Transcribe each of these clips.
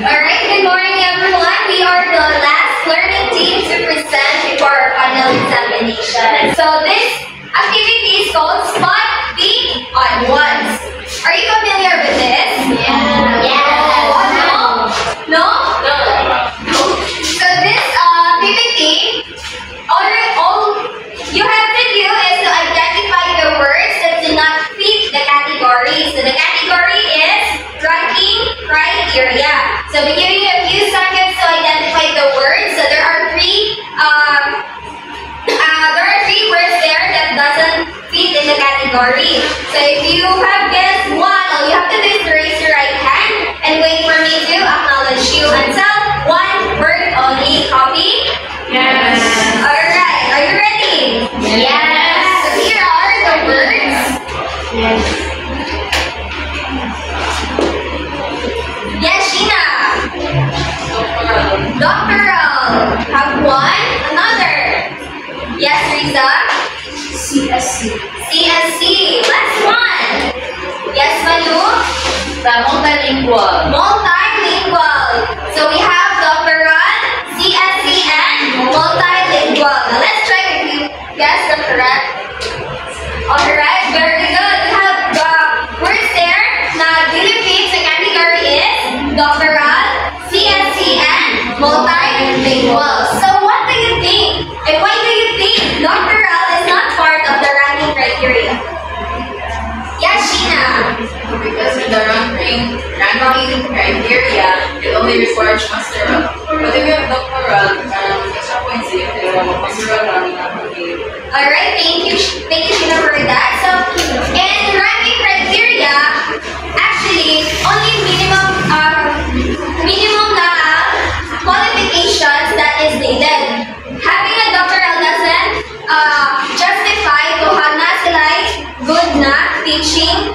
Alright, good morning everyone. We are the last learning team to present before our final examination. So this activity is called Spot the Odd Ones. Are you familiar with this? Yeah. What? No? No? So this PPT, all you have to do is to identify the words that do not fit the category. So the category is ranking criteria. So we give you a few seconds to identify the words. So there are three words there that doesn't fit in the category. So if you have guessed one, all you have to do is to raise your right hand and wait for me to acknowledge you until one word only. Copy? Yes. Alright, are you ready? Yes. So here are the words. Yes. Yes, Sheena. Doctoral. Have one. Another. Yes, Riza. CSC. CSC. Last one. Yes, Manu. Multilingual. Multilingual. So we have doctoral, CSC, and multilingual. Now let's check if you guess the correct. Alright, very good. We have words there. Now, do you think the category is doctoral, CSC, and multilingual? So what do you think? And why do you think doctoral is not part of the ranking criteria? Yes, Sheena. Because in the ranking criteria, it only requires masteral. But if you have doctoral, extra points if you have a masteral Alright, thank you Sheena for that. So, in ranking criteria, actually, only minimum na qualifications that is needed. Having a doctoral doesn't justify kung hana sila good na teaching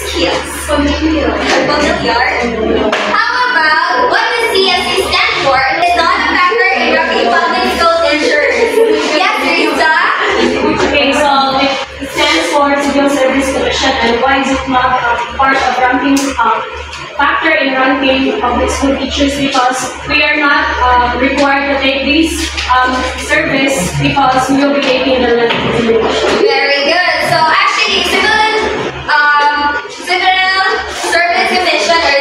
skills. Familiar. How about what does CSC stand for? It is not a factor in ranking public school teachers. Yes, Rita? Okay, so it stands for Civil Service Commission, and why is it not part of ranking factor in ranking public school teachers? Because we are not required to take this service because we will be taking the ranking examination. Very good. So actually, civil service commission or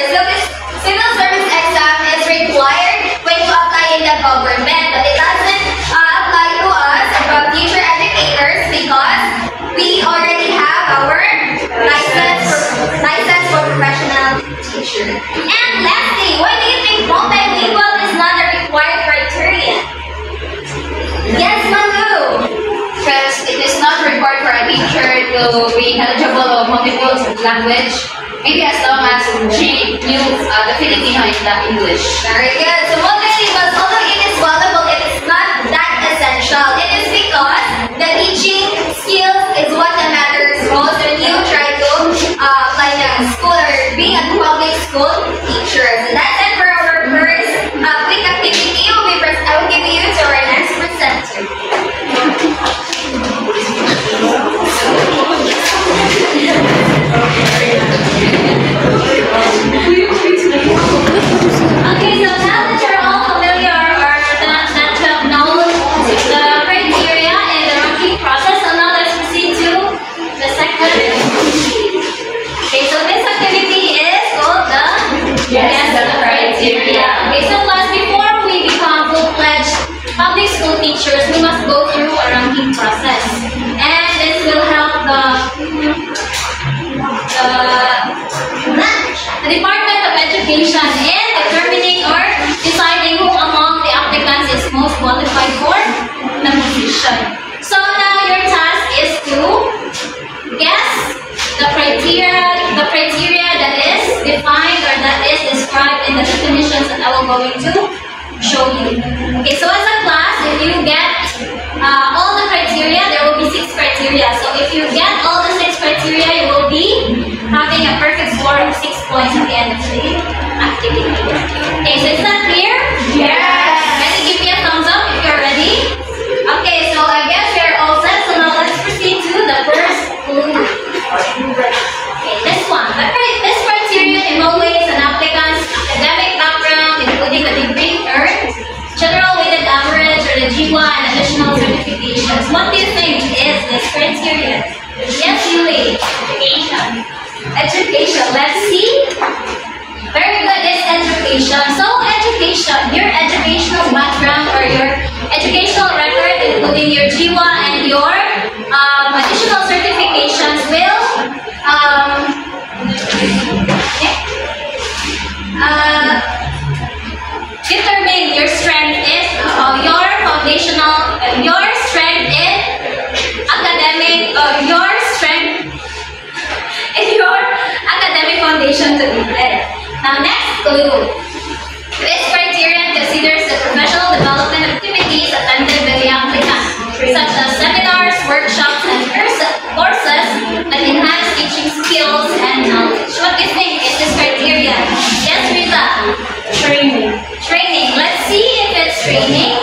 civil service exam is required when you apply in the government, but it doesn't apply to us, future educators, because we already have our license for professional teacher. And lastly, why do you think multilingual is not a required criteria? Yes, Manu. Because it is not required for a teacher to be knowledgeable of multiple language, maybe as long as she knew the Filipino and the English. Very good. So multilingual, although it is valuable, it is not that essential. It is because the teaching skills is what matters most when you try to apply to school or being a public school teacher. So that's it for our first quick activity. I will give you to our next presenter. Okay, so now that you're all familiar or that you have known the criteria and the ranking process, so now let's proceed to the second activity. Okay, so this activity is called the criteria. Okay, so class, before we become full-fledged public school teachers, we must go through a ranking process. And this will help the Department of Education in determining or deciding who among the applicants is most qualified for the position. So now your task is to guess the criteria that is defined or that is described in the definitions that I will going to show you. Okay, so as a class, if you get all the criteria, there will be 6 criteria. So if you get all the 6 criteria, you will be having a perfect score of 6 points at the end of the activity. Okay, so is that clear? Yes. Can you give me a thumbs up if you're ready? Okay, so I guess you're all set. So now let's proceed to the first clue. Okay, this one. This criterion evaluates an applicant's clue. This criterion considers the professional development activities attended by the applicant, such as seminars, workshops, and courses that enhance teaching skills and knowledge. What do you think is this criterion? Yes, Rita? Training. Training. Let's see if it's training.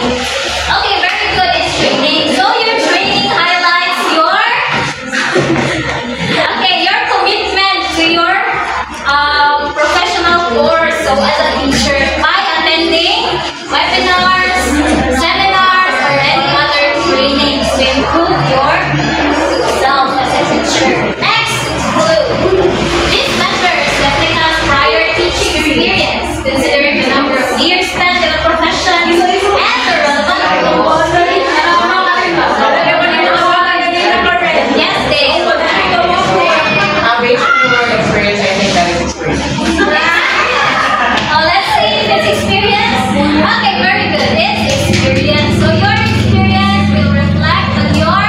Okay, very good. It's training. So your training highlights your your commitment to your professional course. So as a teacher, by attending webinars, seminars, or any other trainings to improve yourself as a teacher. Next clue. This measures the applicant's prior teaching experience, considering the number of years spent in a profession and the relevant roles. Yes, Dave. Based on your experience, I think that is experience. Let's see if it's experience. Okay, very good. It's experience. So your experience will reflect on your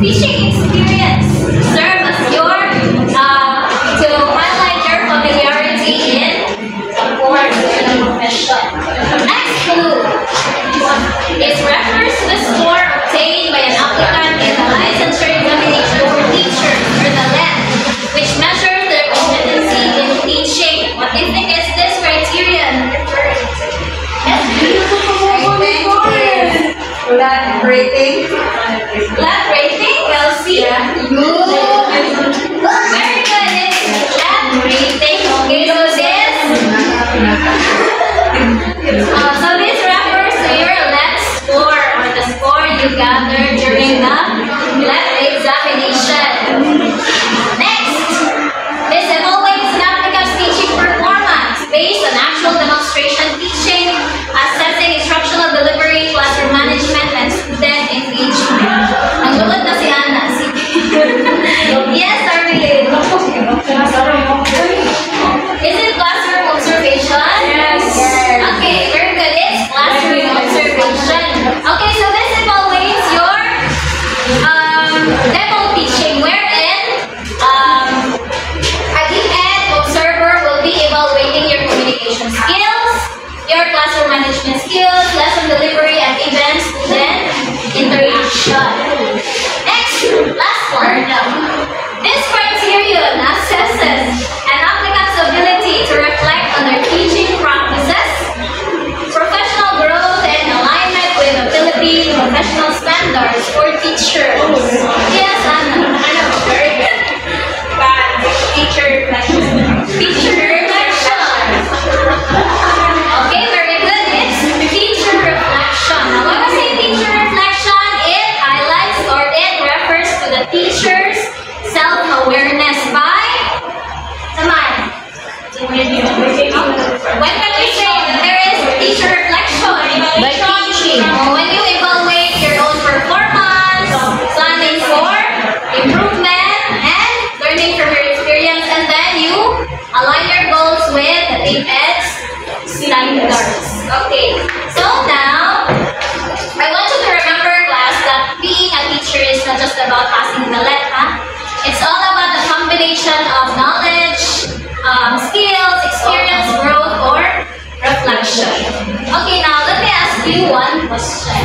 teaching experience. Serve as your to highlight your familiarity in the course in the profession. Next clue. It refers to the score obtained by an applicant in the licensure examination for teachers, or the LET, which measures their competency in teaching. What do you think is this criterion? Yes, Lab rating. lab rating. We'll see. Very good. It's lab rating. Okay, so this refers to your lab score, or the score you gathered during the lab examination. Next, this evaluates an applicant's teaching performance based on actual demonstration teaching, assessing instructional delivery, classroom management, and student engagement. Ang lulod na si Ana. Yes, Arlene. Is it classroom observation? Yes. Okay, very good. It's classroom observation. Okay, so this evaluates your demo teaching, wherein at the end, observer will be evaluating your communication skills, your classroom management skills, lesson delivery, and even student interaction. Next, last one. This criterion assesses an applicant's ability to reflect on their teaching practices, professional growth, and alignment with the Philippine professional standards for teachers. Yes, Anna. Very good. Teacher reflection. Teacher reflection. Okay, very good. It's teacher reflection. Now, when we say teacher reflection, it highlights or it refers to the teacher's self-awareness by Saman. When can we say that there is teacher reflection? By teaching. When you evaluate your own performance, planning for improvement, and learning from your experience, and then you align your goals with the TIPED's standards. Okay, so now I want you to remember, class, that being a teacher is not just about passing the LET, huh? It's all about the combination of knowledge, skills, experience, growth, or reflection. Okay, now let me ask you one question.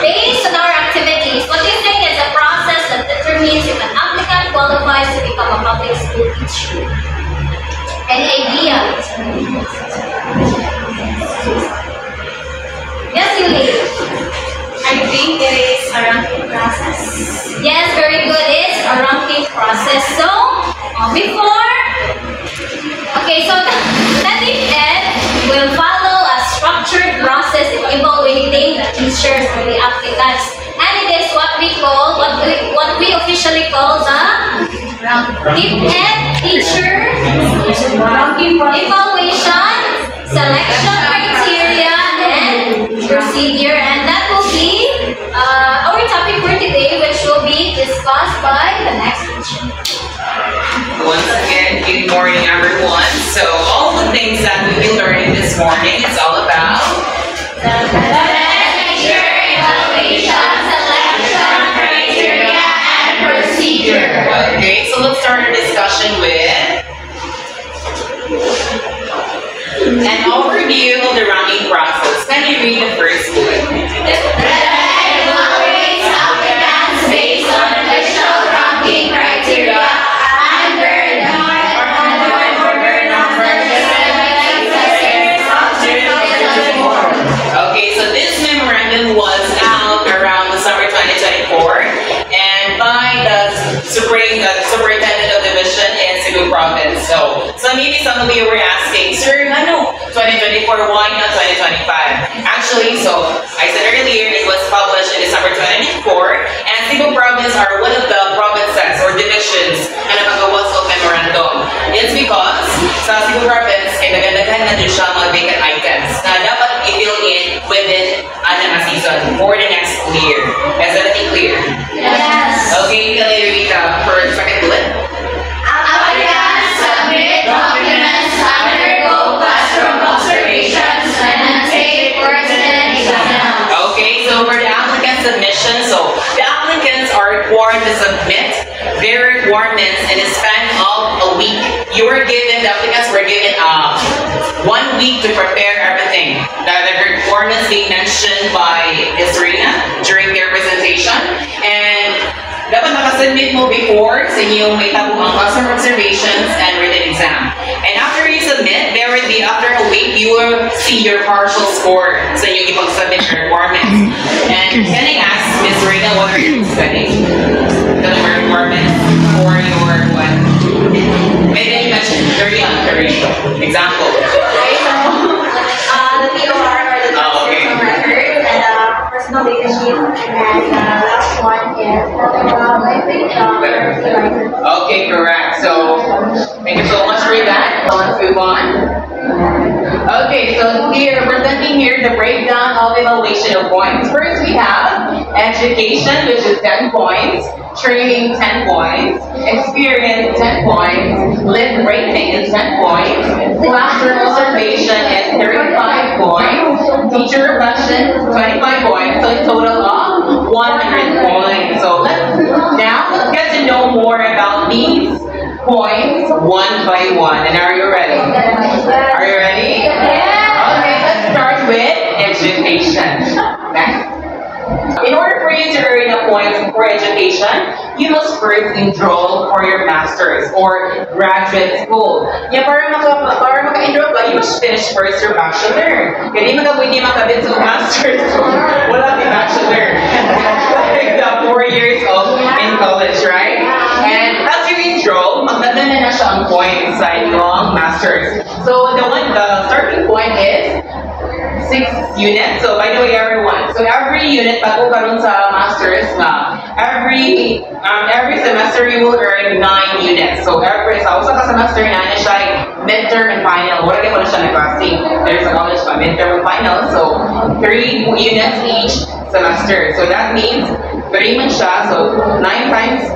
Based on our activities, what do you think is the process that determines if an applicant qualifies to become a public school teacher? Any idea? Yes, Yuli. I think it is a ranking process. Yes, very good. It's a ranking process. So, so the TIPED will follow a structured process in evaluating the teachers or the applicants. And it is what we call, what we officially call the TIPED Teacher Evaluation, Selection Criteria, and Procedure. And that will be our topic for today, which will be discussed by the next teacher. Once again, good morning everyone. So all the things that we've been learning this morning, it's all about The teacher evaluation, selection criteria, and procedure. Okay, so let's start our discussion with An overview of the ranking process. Can you read the first bullet? Evaluates applicants based on official ranking criteria under the order number 7. Okay, so this memorandum was out around December 2024 and by the Superintendent of Division in Cebu Province. So maybe some of you were asking, sir, ano, 2024, why not 2025? Actually, so I said earlier, it was published in December 2024 and Cebu Province are one of the provinces or divisions na nakagawas of memorandum. It's because sa Cebu Province, ay nagandaghan na din siya mga vacant items na dapat i-fill in within a season for the next school year. Is everything clear? Yes. Okay, can you read for the second bullet? Applicants submit documents, undergo classroom observations, and take written exams. Okay, so for the applicant submission, so the applicants are required to submit their requirements in a span of a week. The applicants were given 1 week to prepare everything. The requirements being mentioned by Serena during their presentation. And dapat makasubmit mo before sa inyong may tabuang classroom observations and written exam. And after you submit, there will be, after a week, you will see your partial score sa inyong ipag-submit your requirements. And can I ask Ms. Serena, what are you studying? The requirements for your what? Maybe you mentioned 30. Example. Okay, so the POR or the okay. of record and personal data sheet, and last one is Okay, correct. So, thank you so much for that. Let's move on. Okay, so here, presenting here the breakdown of evaluation of points. First, we have education, which is 10 points. Training, 10 points. Experience, 10 points. Lit rating is 10 points. Classroom observation is 35 points. Teacher reflection, 25 points. So a total of 100 points. So let's get to know more about these points one by one. And are you ready? Are you ready? Okay, let's start with education. Next. In order for you to earn the points for education, you must first enroll for your master's or graduate school. Yeah, para maka-enroll ka, you must finish first your bachelor. Kaya di makabit sa master's, wala di bachelor. Like the 4 years of in college, right? And as you enroll, magdadala na siya ang points sa inyong master's. So the starting point is 6 units. So by the way, everyone, so every unit bago karon sa masters na every semester you will earn 9 units. So sa usa ka semester na siya midterm and final. Wala gyud siya nag-klase. There's a college pa midterm and final. So 3 units each semester. So that means 3 man siya. So 9 times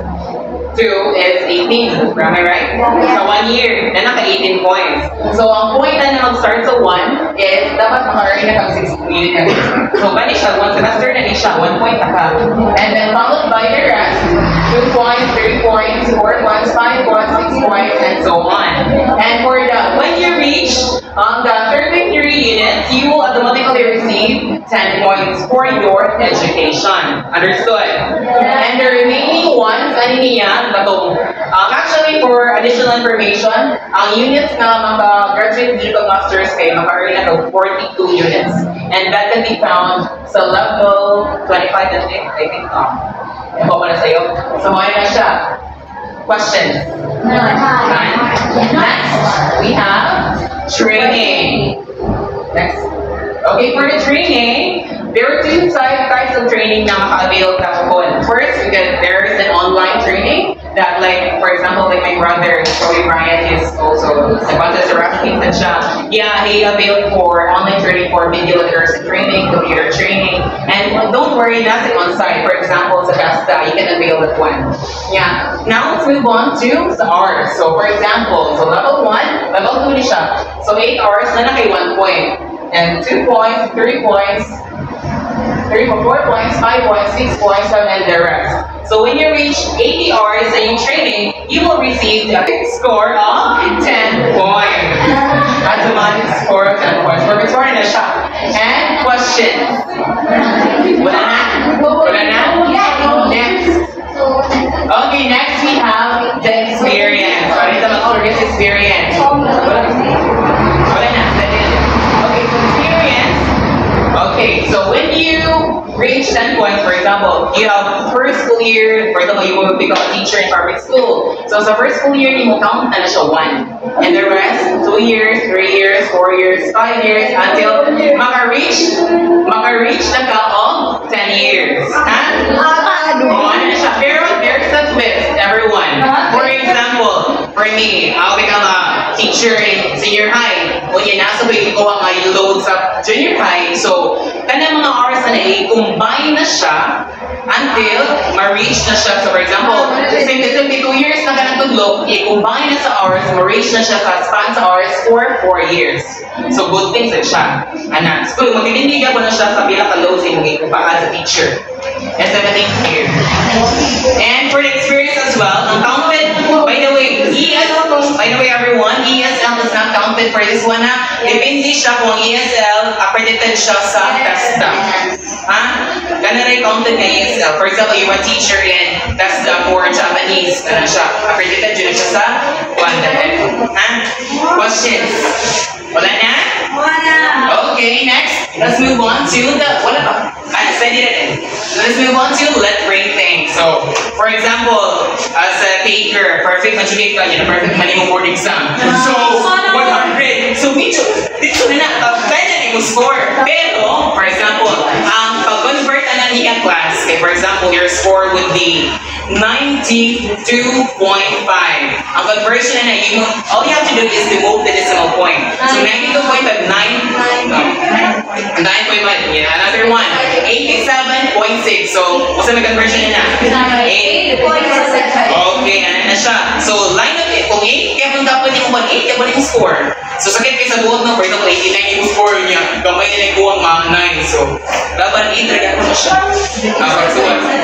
2 is 18. Am I right? Sa 1 year, na naka-18 points. So, ang point na mag-start sa 1 is dapat maka-earn na kang 6 units. So, bali siya, 1 semester na siya, 1 point na ka. And then, followed by the rest, 2 points, 3 points, 4 points, 5 points, 6 points, and so on. And for when you reach the 33 units, you will automatically receive 10 points for your education. Understood? And the remaining ones, actually, for additional information, ang units na maka-graduate dito master's kay maka-earn na 42 units. And that can be found sa level 25, I think. Ito pa na sa'yo. So, ano na siya? Questions? None? Next, we have training. Next. Okay, for the training, there are 2 types of training na maka-avail ka po. First, there is an online training that, like, for example, like my brother, Joey Bryant, is also nagpunta sa Raspberry and siya. Yeah, he availed for online training for video literacy training, computer training, and don't worry, nothing on site. For example, sa Gasta, you can avail that one. Yeah. Now, let's move on to the hours. So, for example, so level 1, level 2 ni siya. So, 8 hours na naka 1 point. And 2 points, 3 points, 4 points, 5 points, 6 points, 7, and the rest. So when you reach 80 hours in training, you will receive a score of 10 points. Automatic score Questions? Wala na? Wala na? Next. Okay, next we have the experience. What is the service experience? Wala na. Okay, so experience. Okay, so when you reach 10 points, for example, you have first school year, for example, you will become a teacher in public school. So sa first school year, you will count na siya 1. And the rest, 2 years, 3 years, 4 years, 5 years, until maka-reach na ka of 10 years. Ha? Ano na siya? Pero there's a twist, everyone. For example, for me, I'll become a teacher in senior high. O yan, nasa ba ko ang load sa junior high. So, kanang mga hours na i-combine na siya until ma-reach na siya. So, for example, 72 years na ka ng tudlok, i-combine na sa hours, ma-reach na siya sa span sa hours for 4 years. So, good things na siya. Anak, so, magtitindigan ko na siya sa bilang ka-load sa imong ikumpaan sa teacher. And 17th year. And for the experience as well, ang counted, by the way, everyone, ESL is not counted for this one. Depende siya kung ESL accredited siya sa TESDA. Ha? Ganun rin counted ng ESL. For example, you are a teacher in TESDA for Japanese. Ganun siya. Accredited yun siya sa WANDA. Ha? Questions? Wala na? Okay, next. Let's move on to the, wala pa? Let's move on to let bring things. So, for example, as a taker, perfect man siya ka, yun, perfect man yung board exam. So, 100. So, dito na kaya na yung score. Pero, for example, ang pag-convert na niya class, okay, for example, your score would be 92.5. Ang conversion na all you have to do is remove the decimal point. So 92.5, 9.5, yeah, another one, 87.6. So, what's the conversion na? 8. Okay, ano na siya? So, line of it, kung 8, kaya kung dapat yung 1, 8, kaya ba yung score? So, sakit kayo sa buong number, 89 yung score niya, gamay nila yung buwang mga 9. So, dapat 8, lagyan ko na siya.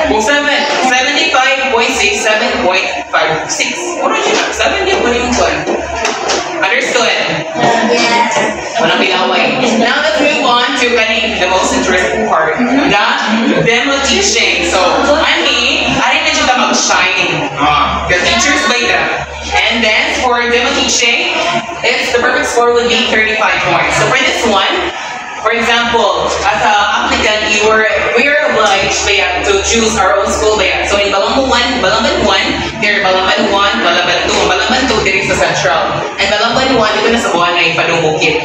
Kung 7, 75.6, 7.56. Ano yun? 7 din, wala yung 1. Understood? Yes. Walang pilaway. Now, let's move on to the most interesting part. The demo teaching. So, I rin na siya mag-shine. Because teachers like that. And then, for demo teaching, the perfect score would be 35 points. So, for this one, for example, as an applicant, we are obliged to choose our own school. So in Balamban 1, there Balamban 1, Balamban 2. Balamban 2, there is sa Central. And Balamban 1, dito na sa Buwanay, Padumukit.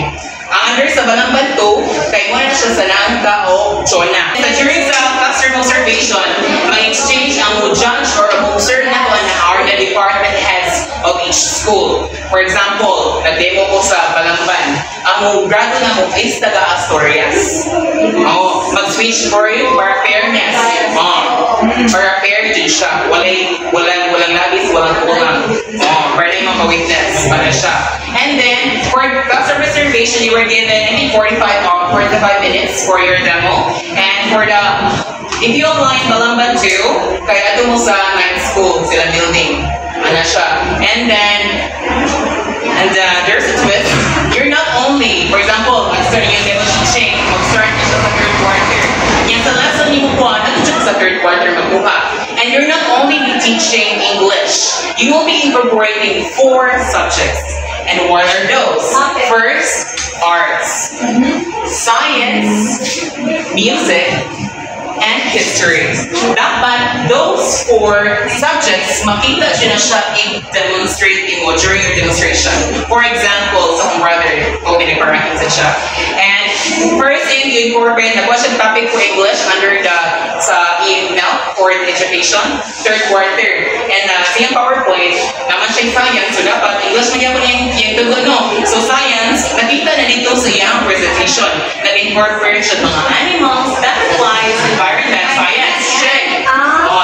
Ang under sa Balamban 2, kay mo na siya sa Nangka o Chona. So during sa classroom observation, may exchange ang judge or observe na to na are the department heads of each school. For example, nag-demo ko sa Balamban. Ang grado na mo is taga Asturias. Mag-switch for you para fairness. Para fair din siya. Walang labis, walang kulang. Para yung mga witness. Para siya. And then, for classroom reservation, you were given 45 minutes for your demo. And for if you apply in Balamban 2, kaya ito mo sa night school, sila building. Ano siya. And there's a twist. You're not only, for example, mag-start yung demo teaching, mag-start nyo sa third quarter. Yan sa lesson ni mo po, nag-check sa third quarter magbuka. And you're not only teaching English, you will be incorporating 4 subjects. And what are those? First, arts, science, music, and history. Dapat those 4 subjects, makita siya na siya i-demonstrate mo during your demonstration. For example, sa kong brother, kung pinagparankin siya. And first thing, you incorporate the question topic for English under sa email for education, third quarter. And sa yung PowerPoint, naman siya yung science, so dapat English magyapon yung tugon, no? So science, nakita na dito sa iyang presentation. Nag-incorporate siya mga animals, butterflies, environment, science, check.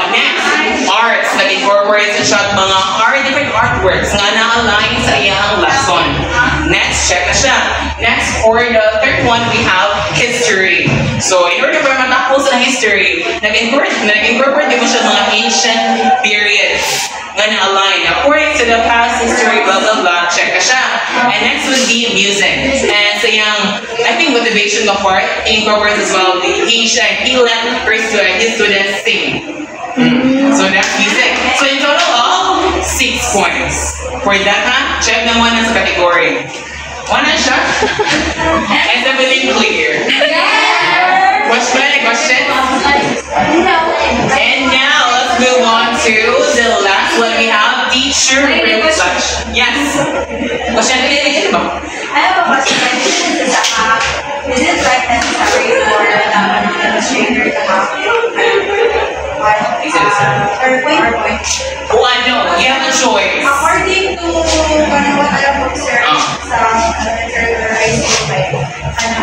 Next, arts, nag-incorporate siya mga different artworks nga na-align sa iyang lesson. Next, check na siya. Next, for the third one, we have history. So, in order para matapos ang history, nag-incorporate mo siya mga ancient periods nga na-align. According to the past history, blah, blah, blah, check na siya. And next would be music. And sa iyang think motivation ng part incorporates as well the he let his students sing. So that's music. So in total of 6 points. For that ha, check naman sa category. One siya. And everything clear. Question? And now let's move on to the last one. We have teacher reflection. Yes. Question ba? I have a question. Is it right necessary for the administrator to have PowerPoint? Oh, I know. You have a choice. According to what I have observed sa server, I see like ang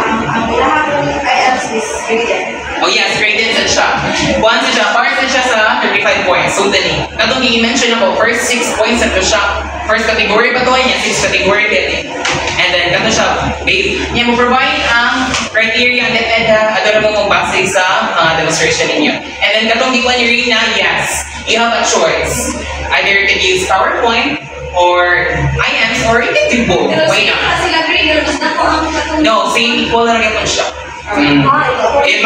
lahat ng IELTS is graded. Oh yes, graded siya. Once siya, first siya sa 35 points. So dali. Katong i-mention ako, first 6 points na siya. First category pa to niya, 6 category din. And then kato siya, base. Niya mo provide ang criteria ang DepEd, adoro mo magbase sa demonstration ninyo. And then katong di ko niyo na, yes, you have a choice. Either you can use PowerPoint or IELTS or you can do both. Why not? No, same equal na rin siya.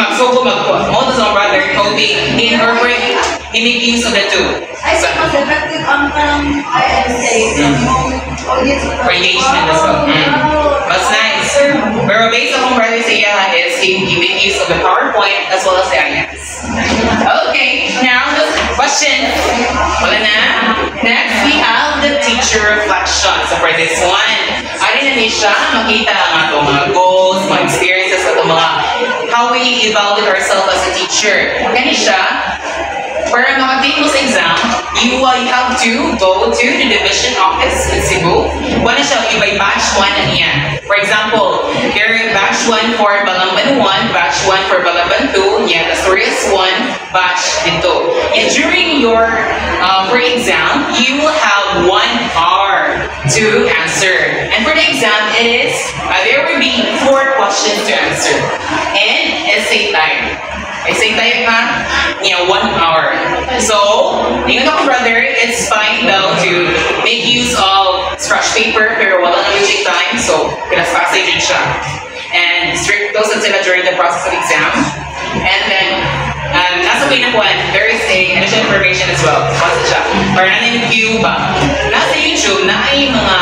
Magsuko magpo. Mo to sa brother, coding, incorporate, make use of the two. I see mas effective ang IELTS For engagement as well. That's nice. Pero based on what brother say is he make use of the PowerPoint as well as the IELTS. Okay, now the question. Wala na. Next, we have the teacher reflection. So for this one, alin na siya makita ang atong mga goals, mga experiences, atong mga how we evaluate ourselves as a teacher. Kani siya, para makatake mo sa exam, you have to go to the division office in Cebu. Wala siya, you by batch 1 and yan. For example, there are batch 1 for Balamban 1, batch 1 for Balamban 2, yan, Asturias 1, batch dito. And during your for exam, you will have 1 hour to answer. And for the exam, it is, there will be 4 questions to answer. And essay time. Essay time ha, 1 hour. So, ingat ako brother, it's fine daw to make use of scratch paper, pero wala na yung time, so pinasasay din siya. And strict those sila during the process of exam. And then, nasa pinakuan, there is a additional information as well. What's siya? Or nanin view ba? Nasa YouTube, na ay mga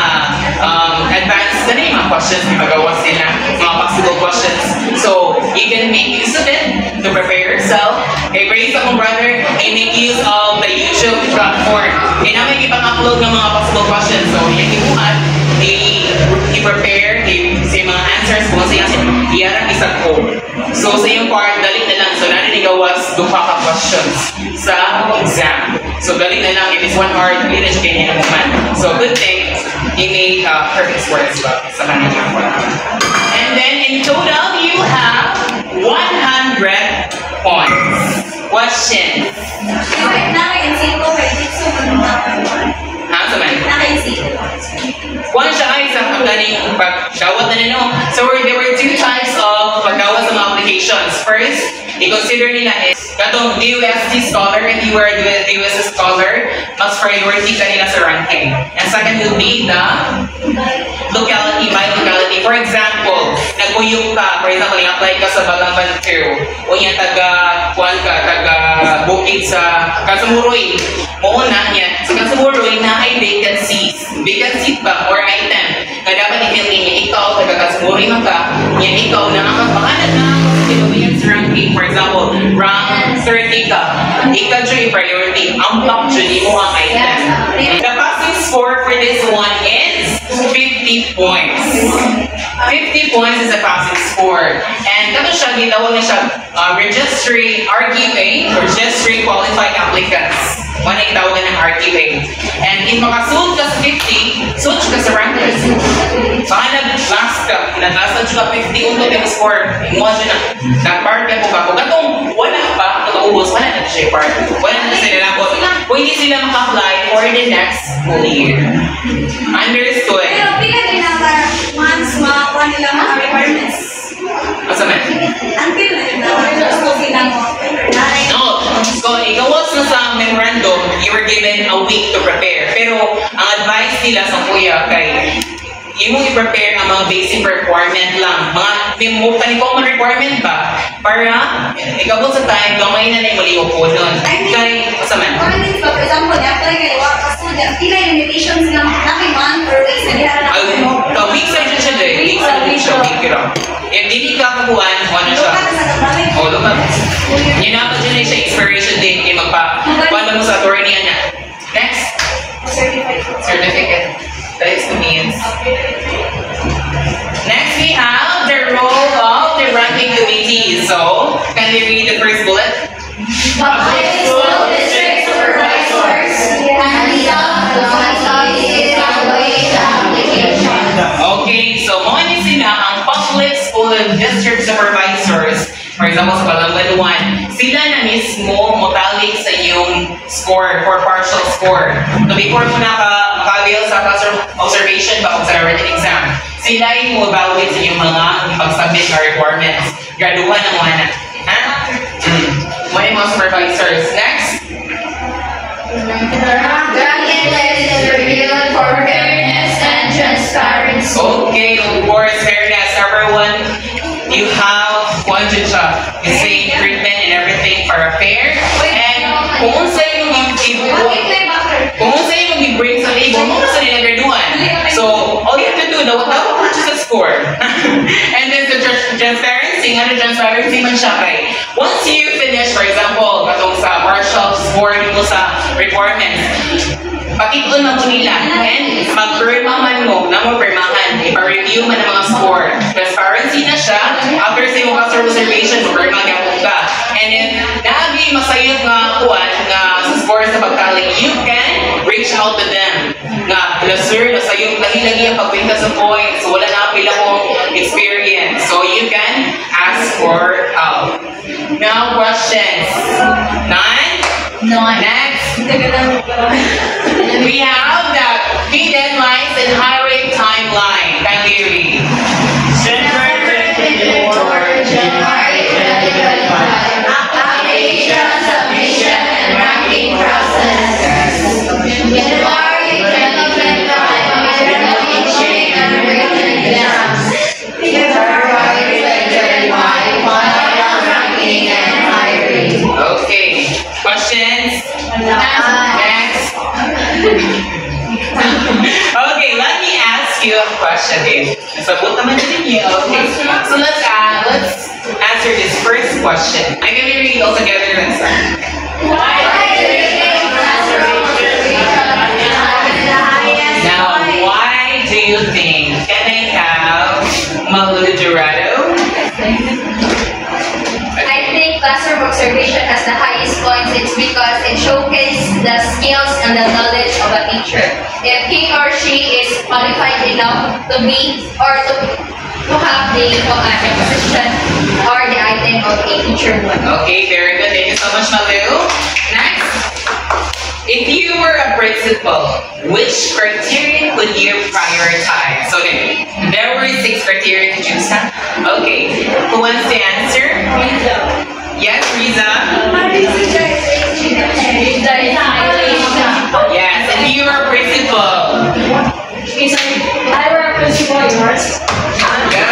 advanced na yung mga questions, may magawa sila, mga possible questions. So, you can make use of it to prepare yourself. Okay, brace akong brother, and make use of the YouTube platform. Okay, na may ipang-upload ng mga possible questions. So, yung ibuhat, i-prepare, say mga answers, kung sa yung iyarang isang code. So, sa yung part, dalit na lang. So, natin ikawas duha ka questions sa exam. So, dalit na lang. If it's 1 hour, dalit na siya ganyan ang moment. So, good thing, he made perfect score as well sa kanila. And then, in total, you have 100 points. Question. One siya ay sa pagdating pagdawat na nino. So there were 2 types of pagdawat sa mga applications. First, i-consider nila is katong DUSD scholar and you are the DUSD scholar, mas priority kanila sa ranking. And second will be the locality by locality. For example, nagpuyong ka, for example, i-apply ka sa Balamban 2, o yung taga Bukid sa Kasumuroy. Mauna niya, sa Kasumuroy na ay vacancies. Vacancy ba or item na dapat i-fill in niya. Ikaw, taga Kasumuroy man ka, yan ikaw na makakahanap na Philippines ranking. For example, rank 30 ka. Ikaw dyan yung priority. Ang top dyan mo ang item. The passing score for this one is 50 points. 50 points is a passing score. And kato siya, gitawag na siya registry RQA, Registry Qualified Applicants. Wala yung tawagan ng RQA. And if makasunod ka sa 50, sunod ka sa rankers. Baka nag-last ka, nag-last ka 50 unto yung score. Imuha dyan na, nag-part ka po ba? Kung katong wala pa, katong wala na siya part. Wala na sila labot. Kung hindi sila maka-apply for the next school year. Understood? Pero pila din ang months makakuha nila mga requirements. Asa man? Until just to sila mo. No. So, ikawas na sa memorandum, you were given a week to prepare. Pero, ang advice nila sa kuya kay imong i-prepare ang mga basic requirement lang. Mga common requirement ba? Para ikabot sa time, gamay na na yung maliw po doon. Kay, kasaman? For example, i-apply kayo, kasi pila yung limitations ng naking month or weeks na diyan na Weeks na siya doon. Weeks na siya. Week ka. If di ka kakuhan, ano siya? Lukat. Yun na pa dyan siya expiration date yung magpa-wala mo sa attorney niya. Next. Certificate. That is the means. Next, we have the role of the ranking committee. So, can you read the first bullet? Public school district supervisors handle the application. Okay, so mo ni sila ang public school district supervisors. For example, sa Balanggan 1, sila na mismo motalik sa iyong score for partial score. So before mo maka-avail sa observation ba sa written exam, sila yung mo-evaluate sa iyong mga pag-submit na requirements. Graduhan ng mga ha? May mga supervisors. Next. Ranking list is reviewed for fairness and transparency. Okay, of course, fairness. Number 1, you have wanted siya. The same treatment and everything for a fair. And kung sa'yo yung i-bring sa label, mo sa nila graduan. So, all you have to do, dapat purchase a score. And then the transparency, transparency man siya kay. Once you finish, for example, katong sa partial score dito sa requirements, pakikon na mo nila. And mag-perma man mo, na mo permahan, ipa-review man ang mga score. Transparency na siya, after sa yung customer observation, mag-perma gyapon ka. And then, nabi masayod nga kuwan nga sa scores na pagkaling, you can reach out to them. Nga, sir, nasayod, lagi-lagi ang pagpinta sa points, wala na pila kong experience. So, you can ask for help. Now, questions. None? Next. We have the key deadlines and hiring timeline. Can you read? January 2025. Application, submission, and ranking process. January 2025. Journal teaching and written exams. February 2025. Final ranking and hiring. Okay. Questions? Next. Okay, let me ask you a question here. Sabot naman din niyo. Okay. So let's answer this first question. I'm going to read all together and start. Now, why do you think can I have Malu Dorado? I think classroom observation has the highest points. It's because it showcases the skills and the knowledge of a teacher. If he or she is qualified enough to be or to have the position or the item of a teacher would. Okay, very good. Thank you so much, Malu. Next. If you were a principal, which criteria would you prioritize? So there were 6 criteria to choose. Okay, who wants to answer? Yes, Riza. Yes, if you were a principal. Okay, so I were a principal in ours. Go.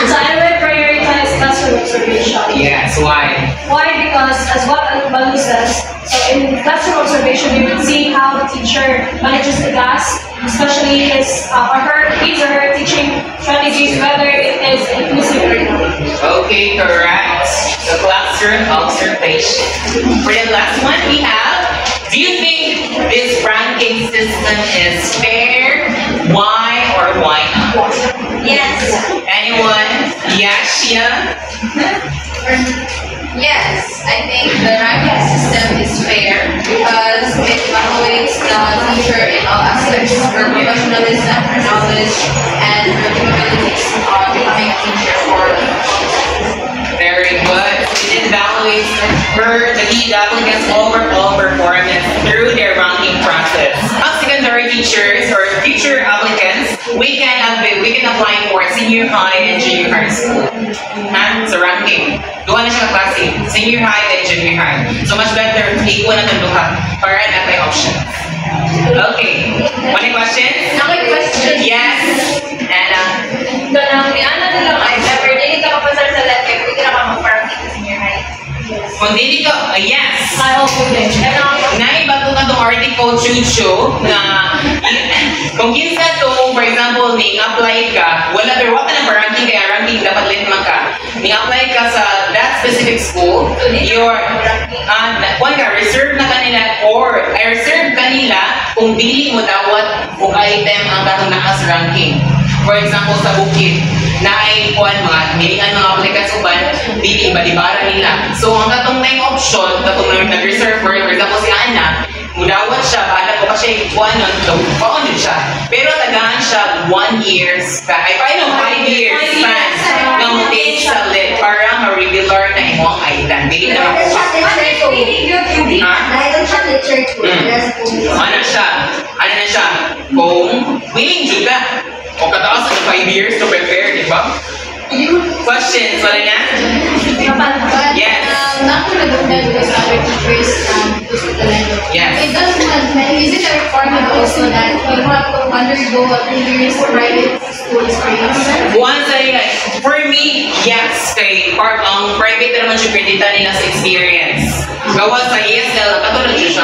So I will prioritize classroom observation. Yes, why? Why? Because as what Balu says, so in classroom observation, you will see how the teacher manages the class, especially his or her teaching strategies, whether it is inclusive or not. Okay, correct. The classroom observation. For the last one we have, do you think this ranking system is fair? Why or why not? Yes. Anyone? Yashia? Yes, I think the ranking system is fair because it evaluates the teacher in all aspects, her professionalism, her knowledge, and her capabilities of becoming a teacher for Very good. It evaluates the lead applicants' overall performance through their ranking process. As secondary teachers or future applicants, we can apply for senior high and junior high school. So ranking. Duha na siya klase, senior high and junior high. So much better, equal na itong duha para na may option. Okay. Any questions? Okay, question. Yes. Kung dili ka, yes. Okay. Naibago na itong article, Chuchu, na kung kinsa to, for example, ning-apply ka, wala ka ng ranking kaya ranking dapat late man ka. Ning-apply ka sa that specific school, your, reserve na kanila, or reserve kanila kung dili mo dawat kung item ang katong nakas ranking. For example, sa bukid, na ay mga hilingan mga applicants uban, dili balibara nila. So, ang katong na option, katong nag-reserve, for example, si Ana, mudawat siya, bala ko pa siya ikuan nun, so, paano siya. Pero tagaan siya 1 year span, 5 years span, na mutin siya lit, para ma-regular na imong item. Dili na ako. Ano na siya, kung willing juga, o kataas ng 5 years to prepare, di ba? Questions, wala na? Yes. Not to recommend because other teachers gusto talaga. Yes. It doesn't, is it a requirement also that you have to undergo a 3 years private school experience? Once for me, yes, kay ang private naman siya kredita nila sa experience. Gawa sa ESL, katulad siya siya.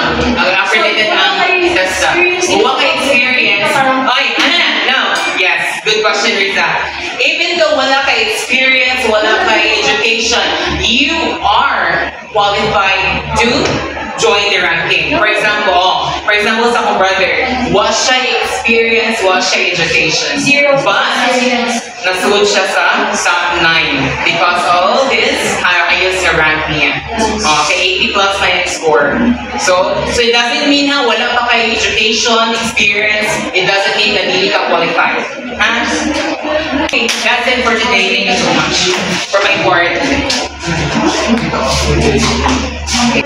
Accredited ang test. Huwag ka experience. Ay, ano na? No. Yes. Good question, Rita. Even though wala ka experience, wala ka education, you are qualified to join the ranking. For example, sa akong brother, was siya experience, was siya education. But, nasuod siya sa top 9 because all this, ayos sa rank niya. Okay, 80 plus na yung score. So it doesn't mean na wala pa kayo education, experience, it doesn't mean na hindi ka qualified. Okay, that's it for today. Thank you so much for my part.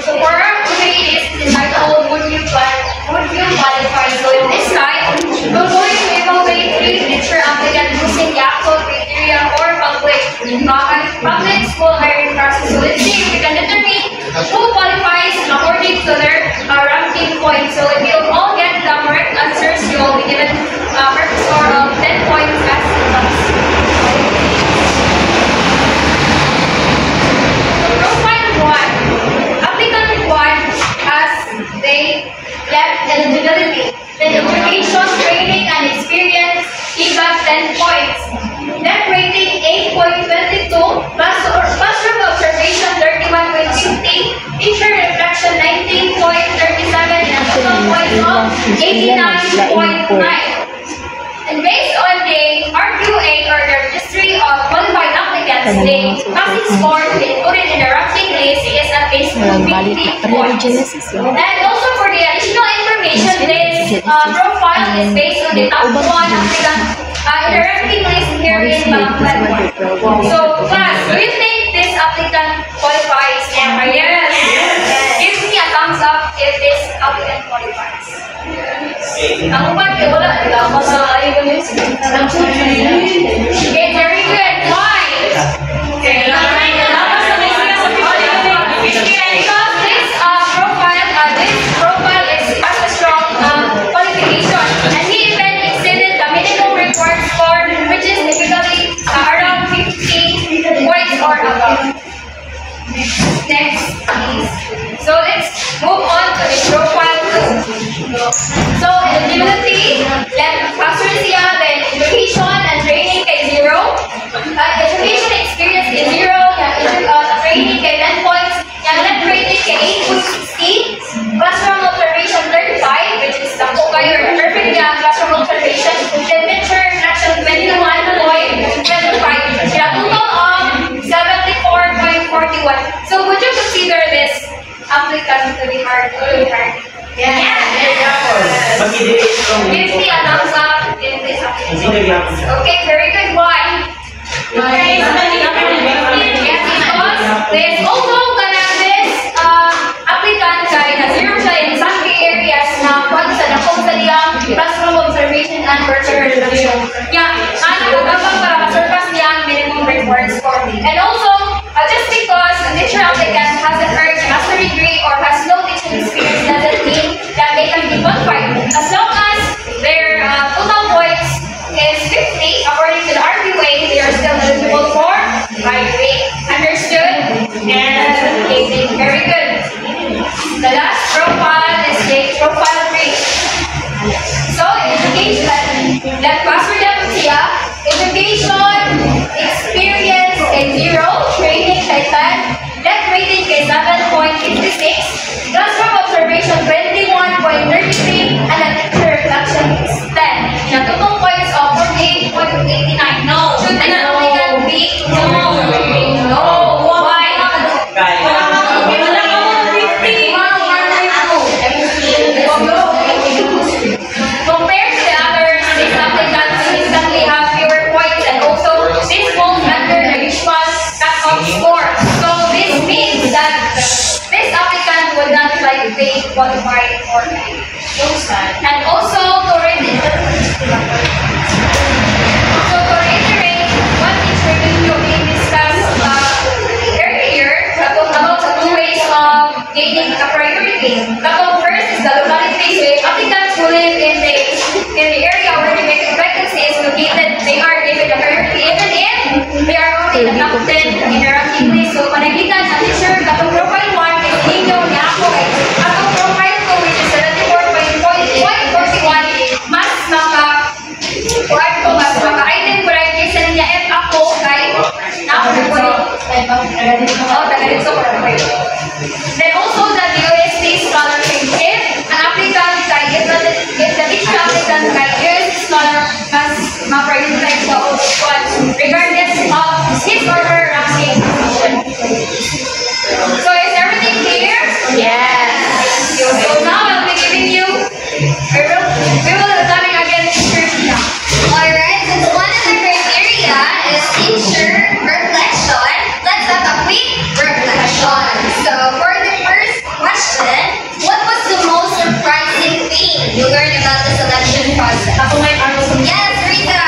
So for our today is entitled Would You Qualify? So in this slide, we're going to evaluate 3 teacher applicants using the actual criteria for public school hiring process. So let's see if we can determine who qualifies according to their ranking points. So if you all get the correct answers, you will be given a perfect score of 10 points as follows. Profile 1. Applicant 1 has they left eligibility. Then education, training, and experience, he got 10 points. Then rating 8.22, classroom observation 31.50, teacher reflection 19.37, and total points of 89.9. And based on the RQA or the registry of qualified applicants, the passing score to be included in the ranking list is at least 50 points. And also for the additional information, this profile is based on the top 1 applicant in the ranking list here in Bangladesh. So class, do you think this applicant qualifies? Yes. Give me a thumbs up if this applicant qualifies. Ako ba? Wala. Okay, very good. Why? Because this profile has a strong qualification, and he even exceeded the minimum required score, which is typically around 50 points or above. Next, please. So let's move on to the profile 2. So eligibility, then education and training kay 0. Education experience is 0. Training kay 10 points. Let rating kay 8.60. Classroom observation 35, which is the perfect classroom observation. Then teacher reflection 21.25. Total of 74.41. So would you consider this applicant to be hard? Yes. Give me a thumbs up in this application. Okay, very good. Why? Yes, because there's also this applicant na 0 siya in some areas na kung sa niyang classroom observation and virtual reflection. Yeah, kapag para ma-surpass niya ang minimum required score. And also, just because the teacher applicant hasn't earned a master's degree or has no teaching experience doesn't mean that they can be qualified. As long as their total points is 50, according to the RQA, they are still eligible for graduate. Understood? and gaining. Very good. The last profile is the profile 3. So, education, let password natin siya. Education, experience kay 0, training kay 10, let rating kay 7.56, classroom observation 21.33, and the teacher reflection is 10. The total points of 48.89. No. Should the applicant be? No. Why? Compared to the others, this applicant significantly have fewer points, and also this falls under the usual cut-off score. So this means that this applicant would not likely qualify for those. And also to reiterate what is we discussed earlier about the two ways of gaining a priority. The first is the locality. So if applicants who live in the area where the vacancy is located, they are given the priority even if they are only in the top 10 in the ranking list. So panagitan sa teacher, katong profile 1 is inyo ni ako ay katong profile 2 which is 74.41 mas maka-item ko rin kasi niya F ako kay then also the USD scholarship. If an applicant if the teacher applicant kay USD scholar has ma-prioritize the old regardless of his or her ranking position. So is everything clear? Yes. So now I'll be giving you we will be coming again teacher now. Alright, since one of the criteria is teacher reflection, let's have a quick reflection. So for the first question, what was the most surprising thing you learned about the selection process? Yes, Rita!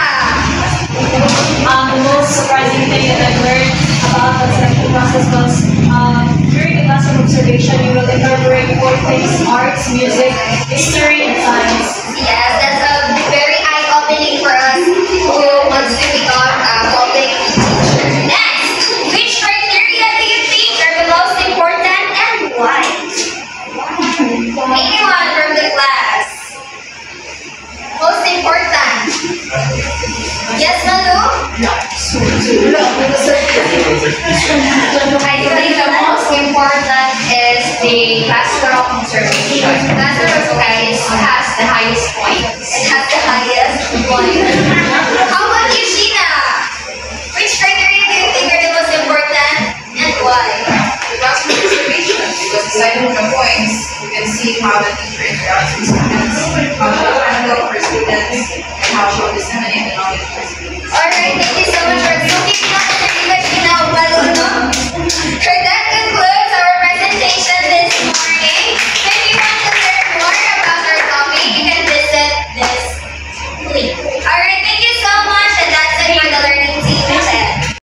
The most surprising thing that I learned about the selection process was during the classroom observation, you will incorporate 4 things: arts, music, history, and science. Yes, that's a very eye-opening for us who wants to become a public teacher. Next, which criteria do you think are the most important and why? Anyone from the class? Most important? Yes, Malu? I think the most important is the classroom observation. Classroom Has the highest points. It has the highest point. How about you, Sheena? Which criteria do you think are the most important and why? The classroom observation, because aside from the points, you can see how the teacher interacts with students.